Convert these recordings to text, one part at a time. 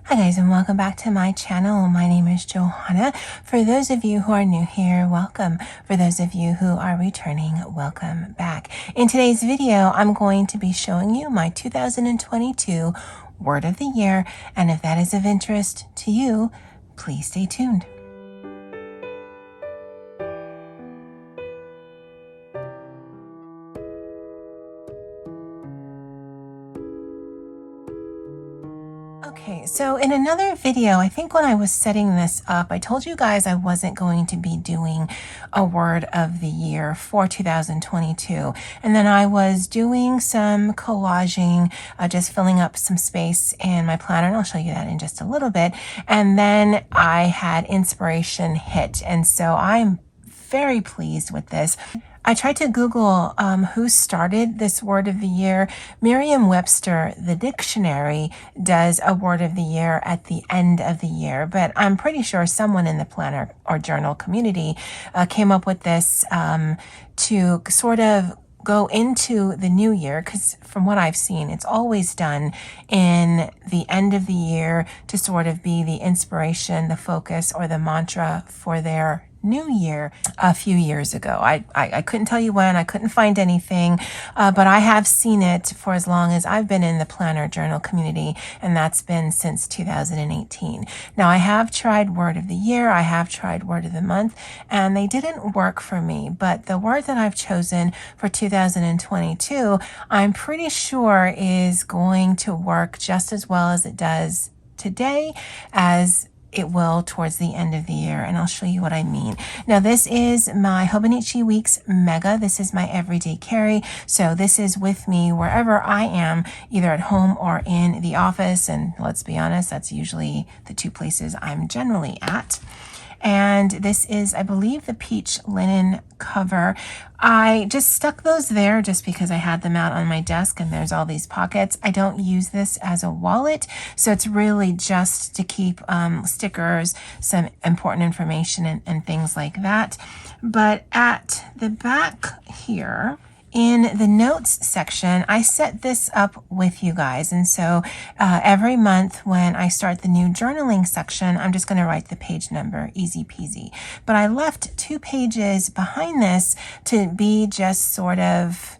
Hi guys, and welcome back to my channel. My name is Johanna. For those of you who are new here, welcome. For those of you who are returning, welcome back. In today's video, I'm going to be showing you my 2022 word of the year, and if that is of interest to you, please stay tuned. Okay, so in another video, I think when I was setting this up, I told you guys I wasn't going to be doing a word of the year for 2022. And then I was doing some collaging, just filling up some space in my planner, and I'll show you that in just a little bit. And then I had inspiration hit. And so I'm very pleased with this. I tried to Google who started this word of the year. Merriam-Webster, the dictionary, does a word of the year at the end of the year, but I'm pretty sure someone in the planner or journal community came up with this to sort of go into the new year, because from what I've seen, it's always done in the end of the year to sort of be the inspiration, the focus, or the mantra for their new year a few years ago. I couldn't tell you when, I couldn't find anything, but I have seen it for as long as I've been in the planner journal community, and that's been since 2018. Now, I have tried word of the year, I have tried word of the month, and they didn't work for me, but the word that I've chosen for 2022, I'm pretty sure is going to work just as well as it does today as it will towards the end of the year, and I'll show you what I mean. Now, this is my Hobonichi Weeks Mega. This is my everyday carry, so this is with me wherever I am, either at home or in the office, and let's be honest, that's usually the two places I'm generally at. And this is, I believe, the peach linen cover. I just stuck those there just because I had them out on my desk and there's all these pockets. I don't use this as a wallet, so it's really just to keep stickers, some important information and things like that. But at the back here, in the notes section, I set this up with you guys. And so every month when I start the new journaling section, I'm just going to write the page number, easy peasy. But I left 2 pages behind this to be just sort of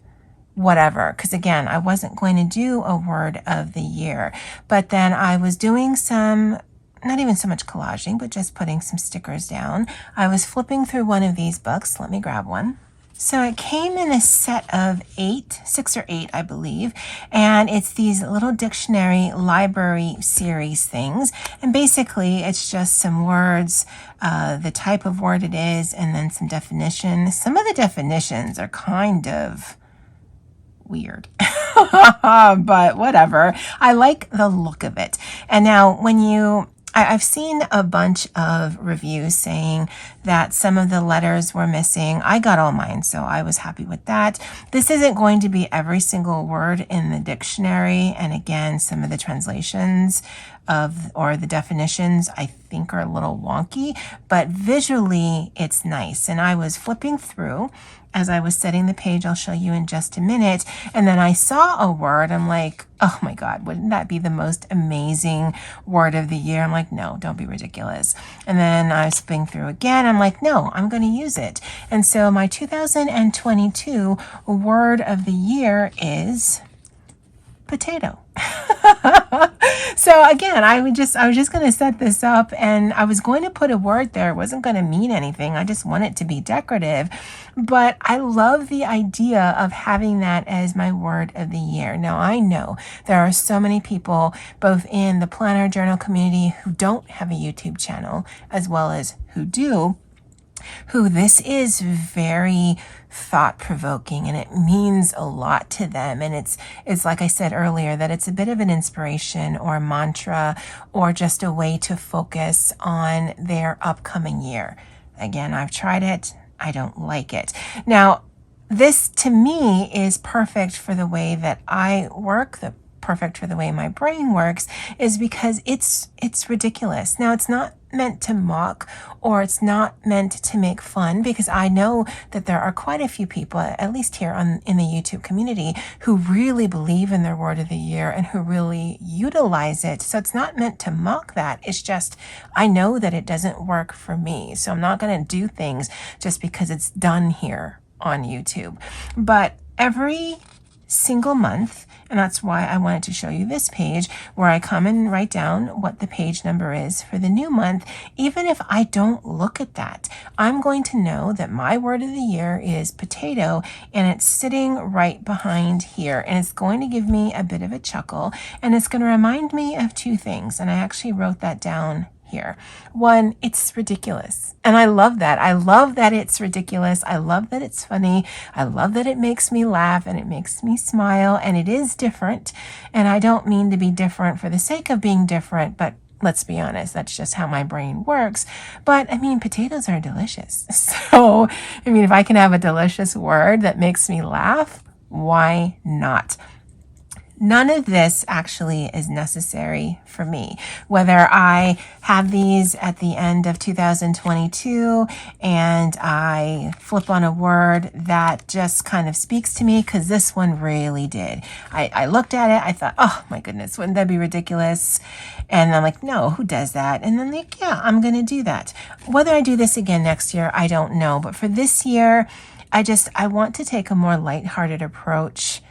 whatever, because again, I wasn't going to do a word of the year. But then I was doing some, not even so much collaging, but just putting some stickers down. I was flipping through one of these books. Let me grab one. So it came in a set of 6 or 8, I believe, and it's these little dictionary library series things. And basically, it's just some words, the type of word it is, and then some definition. Some of the definitions are kind of weird, but whatever. I like the look of it. And now when I've seen a bunch of reviews saying that some of the letters were missing. I got all mine, so I was happy with that. This isn't going to be every single word in the dictionary. And again, some of the translations or the definitions I think are a little wonky, but visually it's nice. And I was flipping through as I was setting the page. I'll show you in just a minute. And then I saw a word. I'm like, oh my God, wouldn't that be the most amazing word of the year? I'm like, no, don't be ridiculous. And then I was flipping through again. I'm like, no, I'm going to use it. And so my 2022 word of the year is potato. So again, I was just going to set this up, and I was going to put a word there. It wasn't going to mean anything. I just want it to be decorative. But I love the idea of having that as my word of the year. Now, I know there are so many people, both in the planner journal community, who don't have a YouTube channel, as well as who do, who this is very thought-provoking, and it means a lot to them. And it's like I said earlier, that it's a bit of an inspiration or a mantra or just a way to focus on their upcoming year. Again, I've tried it. I don't like it. Now, this to me is perfect for the way that I work, perfect for the way my brain works, is because it's ridiculous. Now, it's not meant to mock, or it's not meant to make fun, because I know that there are quite a few people, at least here in the YouTube community, who really believe in their word of the year and who really utilize it. So it's not meant to mock that. It's just, I know that it doesn't work for me. So I'm not going to do things just because it's done here on YouTube. But every single month, and that's why I wanted to show you this page where I come and write down what the page number is for the new month. Even if I don't look at that, I'm going to know that my word of the year is potato, and it's sitting right behind here, and it's going to give me a bit of a chuckle, and it's going to remind me of two things, and I actually wrote that down here. One, it's ridiculous. And I love that. I love that it's ridiculous. I love that it's funny. I love that it makes me laugh and it makes me smile, and it is different. And I don't mean to be different for the sake of being different, but let's be honest, that's just how my brain works. But I mean, potatoes are delicious. So, I mean, if I can have a delicious word that makes me laugh, why not? None of this actually is necessary for me. Whether I have these at the end of 2022 and I flip on a word that just kind of speaks to me, because this one really did. I looked at it, I thought, oh my goodness, wouldn't that be ridiculous? And I'm like, no, who does that? And then like, yeah, I'm going to do that. Whether I do this again next year, I don't know. But for this year, I want to take a more lighthearted approach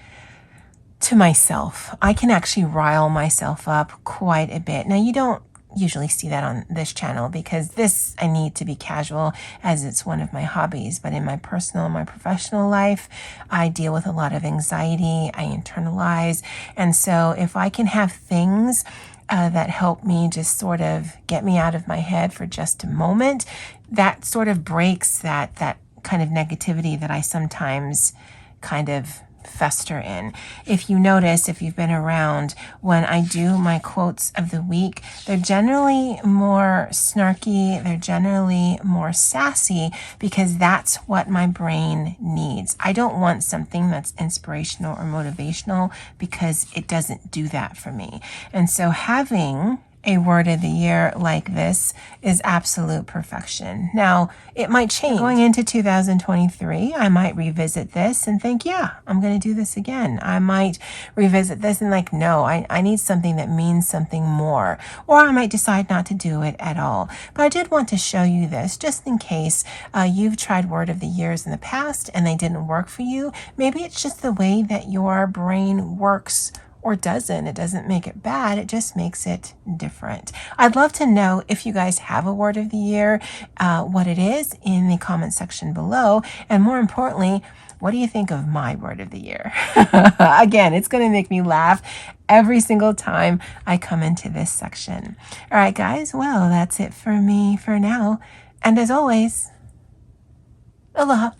to myself. I can actually rile myself up quite a bit. Now, you don't usually see that on this channel, because this I need to be casual, as it's one of my hobbies. But in my personal and my professional life, I deal with a lot of anxiety. I internalize. And so if I can have things that help me just sort of get me out of my head for just a moment, that sort of breaks that kind of negativity that I sometimes kind of fester in. If you notice, if you've been around, when I do my quotes of the week, they're generally more snarky, they're generally more sassy, because that's what my brain needs. I don't want something that's inspirational or motivational, because it doesn't do that for me. And so having a word of the year like this is absolute perfection. Now, it might change. Going into 2023, I might revisit this and think, yeah, I'm going to do this again. I might revisit this and like, no, I need something that means something more. Or I might decide not to do it at all. But I did want to show you this just in case you've tried word of the years in the past and they didn't work for you. Maybe it's just the way that your brain works, or doesn't. It doesn't make it bad, it just makes it different. I'd love to know if you guys have a word of the year, what it is in the comment section below, and more importantly, what do you think of my word of the year? Again, it's going to make me laugh every single time I come into this section. All right, guys, well, that's it for me for now. And as always, aloha.